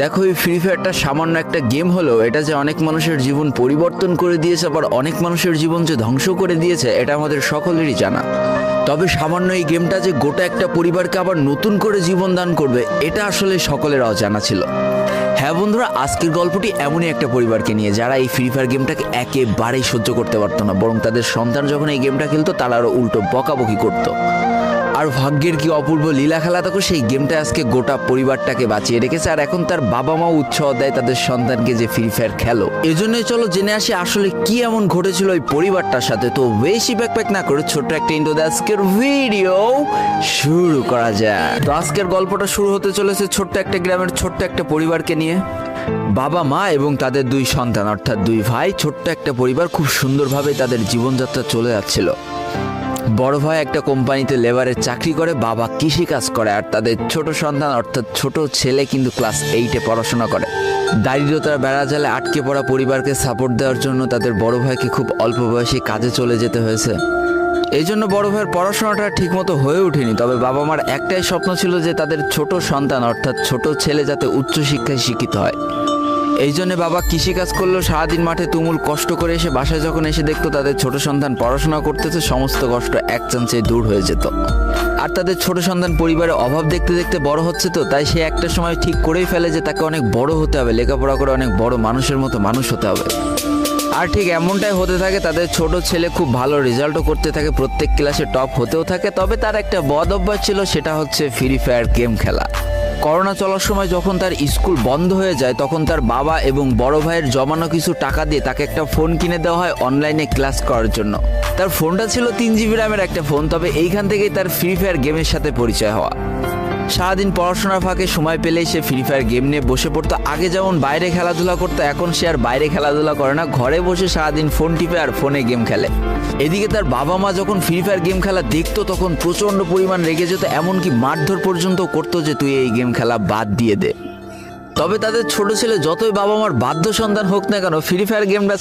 দেখো, এই ফ্রি ফায়ারটা সামান্য একটা গেম হলেও এটা যে অনেক মানুষের জীবন পরিবর্তন করে দিয়েছে, আবার অনেক মানুষের জীবন যে ধ্বংস করে দিয়েছে, এটা আমাদের সকলেরই জানা। তবে সামান্য এই গেমটা যে গোটা একটা পরিবারকে আবার নতুন করে জীবন দান করবে, এটা আসলে সকলের অজানা ছিল। হ্যাঁ বন্ধুরা, আজকের গল্পটি এমনই একটা পরিবারকে নিয়ে যারা এই ফ্রি ফায়ার গেমটাকে একেবারেই সহ্য করতে পারতো না, বরং তাদের সন্তান যখন এই গেমটা খেলতো তারা আরও উল্টো বকাবকি করতো। আর ভাগ্যের কি অপূর্ব লীলা খেলা, তখন সেই গেমটা আজকে গোটা পরিবারটাকে বাঁচিয়ে রেখেছে। আর এখন তার বাবা মাও উৎসাহ দেয় তাদের সন্তানকে যে ফ্রি ফায়ার খেলো। এজন্যই চলো জেনে আসি আসলে কি এমন ঘটেছিল ওই পরিবারটার সাথে। তো বেশি ব্যাকপ্যাক না করে ছোট্ট একটা ইন্ট্রো দিয়ে আজকের ভিডিও শুরু করা যায়। তো আজকের গল্পটা শুরু হতে চলেছে ছোট্ট একটা গ্রামের ছোট্ট একটা পরিবারকে নিয়ে। বাবা মা এবং তাদের দুই সন্তান অর্থাৎ দুই ভাই, ছোট্ট একটা পরিবার, খুব সুন্দরভাবে তাদের জীবনযাত্রা চলে যাচ্ছিল। বড় ভাই একটা কোম্পানিতে লেবারের চাকরি করে, বাবা কৃষিকাজ করে, আর তাদের ছোট সন্তান অর্থাৎ ছোট ছেলে কিন্তু ক্লাস 8-এ পড়াশোনা করে। দারিদ্রতার বেড়াজালে আটকে পড়া পরিবারকে সাপোর্ট দেওয়ার জন্য তাদের বড় ভাইকে খুব অল্প বয়সে কাজে চলে যেতে হয়েছে। এই জন্য বড় ভাইয়ের পড়াশোনাটা ঠিকমতো হয়ে ওঠেনি। তবে বাবা মার একটাই স্বপ্ন ছিল যে তাদের ছোট সন্তান অর্থাৎ ছোট ছেলে যাতে উচ্চশিক্ষায় শিক্ষিত হয়। এই জন্য বাবা কৃষিকাজ করলেও সারাদিন মাঠে তুমুল কষ্ট করে এসে বাসায় যখন এসে দেখতো তাদের ছোট সন্তান পড়াশোনা করতেছে, সমস্ত কষ্ট এক চান্সে দূর হয়ে যেত। আর তাদের ছোট সন্তান পরিবারের অভাব দেখতে দেখতে বড় হচ্ছে, তো তাই সে একটা সময় ঠিক করেই ফেলে যে তাকে অনেক বড় হতে হবে, লেখাপড়া করে অনেক বড় মানুষের মতো মানুষ হতে হবে। আর ঠিক এমনটাই হতে থাকে। তাদের ছোট ছেলে খুব ভালো রেজাল্টও করতে থাকে, প্রত্যেক ক্লাসে টপ হতেও থাকে। তবে তার একটা বদ অভ্যাস ছিল, সেটা হচ্ছে ফ্রি ফায়ার গেম খেলা। করোনা চলার সময় যখন তার স্কুল বন্ধ হয়ে যায়, তখন তার বাবা এবং বড় ভাইয়ের জমানো কিছু টাকা দিয়ে তাকে একটা ফোন কিনে দেওয়া হয় অনলাইনে ক্লাস করার জন্য। তার ফোনটা ছিল 3 GB র্যামের একটা ফোন। তবে এইখান থেকেই তার ফ্রি ফায়ার গেমের সাথে পরিচয় হওয়া। সারাদিন পড়াশোনার ফাঁকে সময় পেলেই সে ফ্রি ফায়ার গেম নিয়ে বসে পড়তো। আগে যেমন বাইরে খেলাধুলা করতো, এখন সে আর বাইরে খেলাধুলা করে না, ঘরে বসে সারাদিন ফোন টিপে আর ফোনে গেম খেলে। এদিকে তার বাবা মা যখন ফ্রি ফায়ার গেম খেলা দেখতো তখন প্রচণ্ড পরিমাণ রেগে যেত, এমনকি মারধর পর্যন্ত করতো যে তুই এই গেম খেলা বাদ দিয়ে দে। তবে তাদের ছোট ছেলে যতই বাবা মার বাধ্য সন্তান হোক না কেন, ফ্রি ফায়ার গেমটা